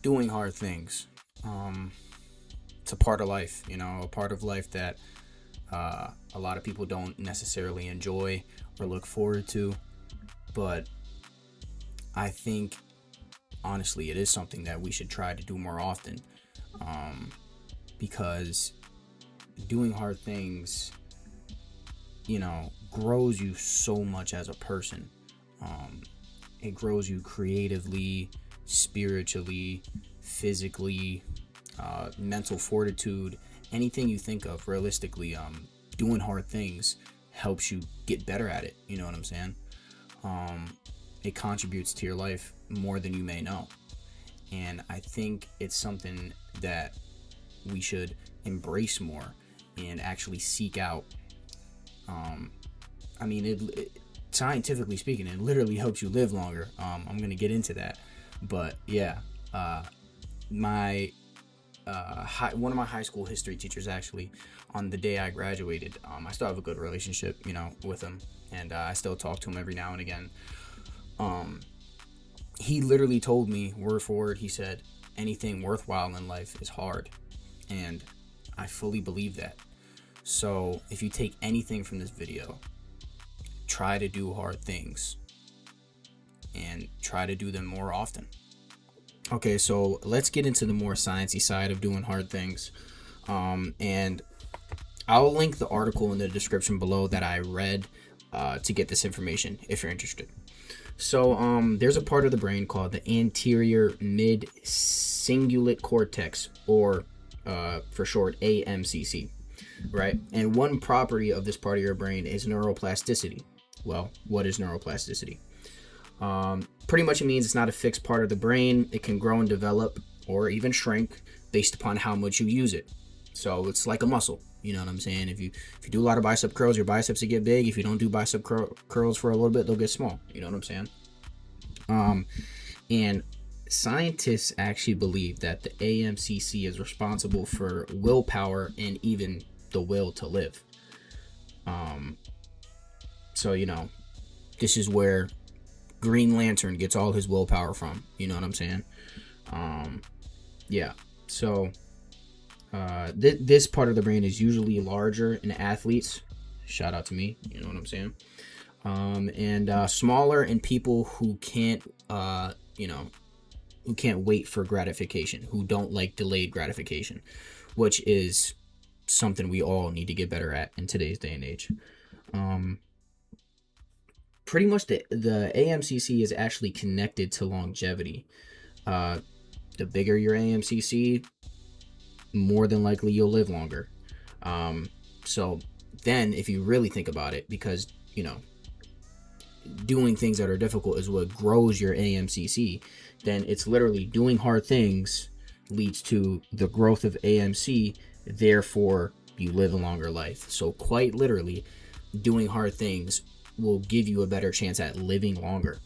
doing hard things. It's a part of life, a part of life that a lot of people don't necessarily enjoy or look forward to. But I think, honestly, it is something that we should try to do more often, um, because doing hard things, grows you so much as a person. Um, it grows you creatively, spiritually, physically, mental fortitude, anything you think of realistically. Doing hard things helps you get better at it. You know what I'm saying? Um, it contributes to your life more than you may know. And I think it's something that we should embrace more and actually seek out. Um, I mean, scientifically speaking, it literally helps you live longer. I'm gonna get into that, but yeah, uh, my one of my high school history teachers actually, on the day I graduated, I still have a good relationship, with him, and I still talk to him every now and again. Um, he literally told me word for word. He said, "Anything worthwhile in life is hard," and I fully believe that. So if you take anything from this video, try to do hard things and try to do them more often. Okay, so let's get into the more sciencey side of doing hard things. And I'll link the article in the description below that I read to get this information if you're interested. So there's a part of the brain called the anterior mid cingulate cortex, or for short AMCC, right? And one property of this part of your brain is neuroplasticity. Well, what is neuroplasticity? Pretty much it means it's not a fixed part of the brain. It can grow and develop or even shrink based upon how much you use it. So it's like a muscle. You know what I'm saying? If you do a lot of bicep curls, your biceps will get big. If you don't do bicep curls for a little bit, they'll get small. You know what I'm saying? And scientists actually believe that the AMCC is responsible for willpower and even the will to live. So this is where Green Lantern gets all his willpower from. You know what I'm saying? Yeah. So this part of the brain is usually larger in athletes. Shout out to me. You know what I'm saying? And smaller in people who can't, who can't wait for gratification, who don't like delayed gratification, which is something we all need to get better at in today's day and age. Pretty much the AMCC is actually connected to longevity. The bigger your AMCC, more than likely you'll live longer. So then if you really think about it, because doing things that are difficult is what grows your AMCC, then it's literally doing hard things leads to the growth of AMC, therefore you live a longer life. So quite literally, doing hard things will give you a better chance at living longer,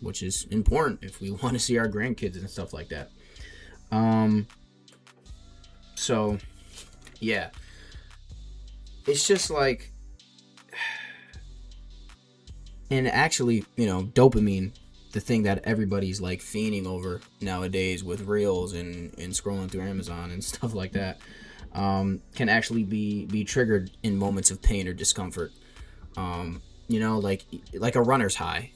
which is important if we want to see our grandkids and stuff like that. So yeah, it's just like, and actually, dopamine, the thing that everybody's like fiending over nowadays with reels and scrolling through Amazon and stuff like that, can actually be triggered in moments of pain or discomfort. Like a runner's high,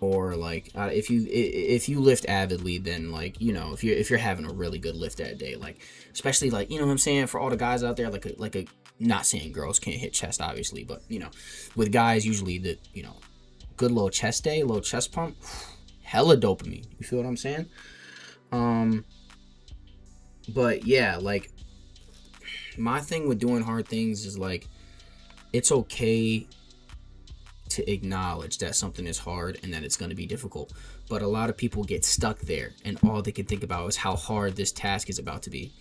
or like if you lift avidly, then like if you're having a really good lift that day, like especially like what I'm saying, for all the guys out there, like a not saying girls can't hit chest obviously, but with guys usually the good little chest day, little chest pump, hella dopamine. You feel what I'm saying? But yeah, like my thing with doing hard things is like it's okay to acknowledge that something is hard and that it's going to be difficult, but a lot of people get stuck there and all they can think about is how hard this task is about to be,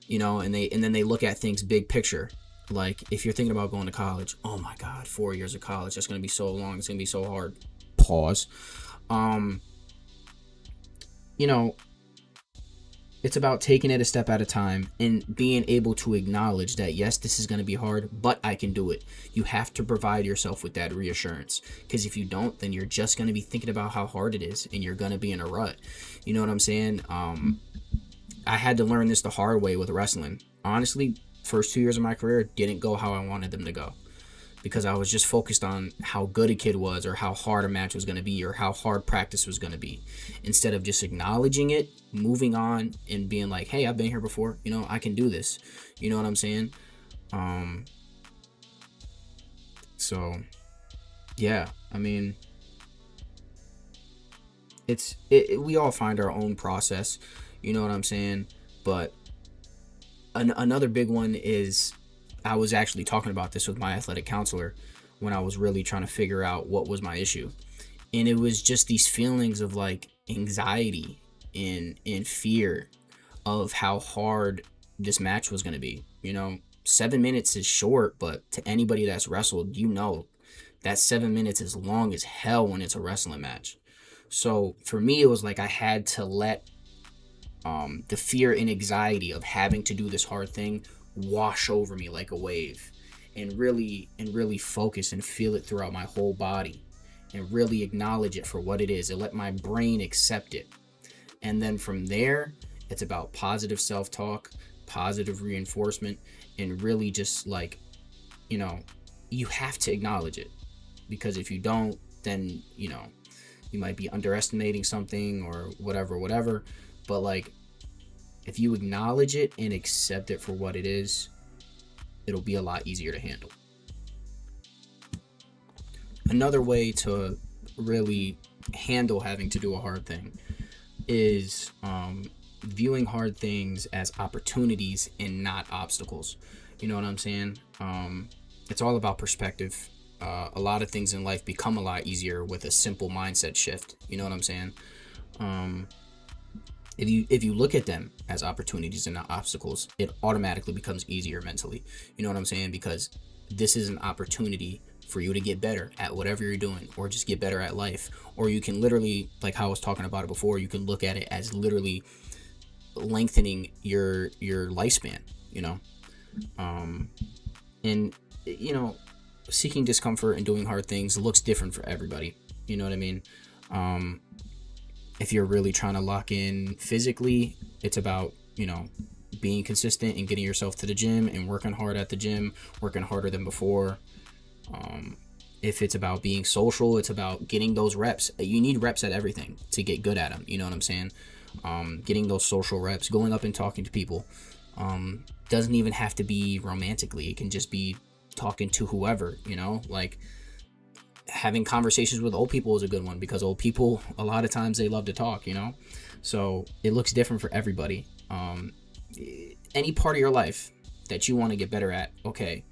and then they look at things big picture. Like if you're thinking about going to college, oh my god, 4 years of college, that's going to be so long, it's going to be so hard. Pause. You know It's about taking it a step at a time and being able to acknowledge that, yes, this is going to be hard, but I can do it. You have to provide yourself with that reassurance, because if you don't, then you're just going to be thinking about how hard it is and you're going to be in a rut. You know what I'm saying? I had to learn this the hard way with wrestling. Honestly, first 2 years of my career didn't go how I wanted them to go, because I was just focused on how good a kid was, or how hard a match was going to be, or how hard practice was going to be, instead of just acknowledging it, moving on, and being like, hey, I've been here before, you know, I can do this. You know what I'm saying? So yeah, I mean, we all find our own process, you know what I'm saying? But another big one is, I was actually talking about this with my athletic counselor when I was really trying to figure out what was my issue. And it was just these feelings of like anxiety and fear of how hard this match was going to be. You know, 7 minutes is short, but to anybody that's wrestled, you know that 7 minutes is long as hell when it's a wrestling match. So for me, it was like I had to let the fear and anxiety of having to do this hard thing wash over me like a wave, and really focus and feel it throughout my whole body, and really acknowledge it for what it is, and let my brain accept it. And then from there, it's about positive self-talk, positive reinforcement, and really just like, you know, you have to acknowledge it, because if you don't, then, you know, you might be underestimating something or whatever. But like, if you acknowledge it and accept it for what it is, it'll be a lot easier to handle. Another way to really handle having to do a hard thing is viewing hard things as opportunities and not obstacles. You know what I'm saying? It's all about perspective. A lot of things in life become a lot easier with a simple mindset shift. You know what I'm saying? If you look at them as opportunities and not obstacles, it automatically becomes easier mentally. You know what I'm saying? Because this is an opportunity for you to get better at whatever you're doing, or just get better at life. Or you can literally, like how I was talking about it before, you can look at it as literally lengthening your lifespan, you know? And, you know, seeking discomfort and doing hard things looks different for everybody. You know what I mean? If you're really trying to lock in physically, it's about, you know, being consistent and getting yourself to the gym and working hard at the gym, working harder than before. If it's about being social, it's about getting those reps. You need reps at everything to get good at them. You know what I'm saying? Getting those social reps, going up and talking to people. Doesn't even have to be romantically. It can just be talking to whoever, you know, like having conversations with old people is a good one, because old people, a lot of times, they love to talk, you know? So it looks different for everybody. Any part of your life that you want to get better at, okay,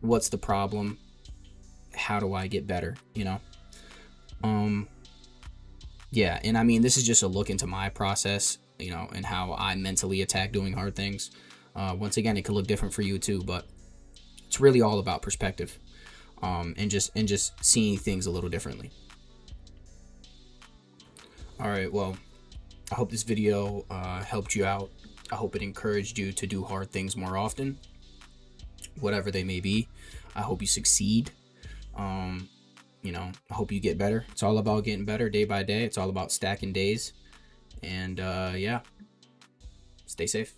what's the problem? How do I get better? You know? Yeah, and I mean, this is just a look into my process, you know, and how I mentally attack doing hard things. Once again, it could look different for you too, but it's really all about perspective. And just seeing things a little differently. All right, well, I hope this video helped you out. I hope it encouraged you to do hard things more often, whatever they may be. I hope you succeed. You know, I hope you get better. It's all about getting better day by day. It's all about stacking days. And yeah, stay safe.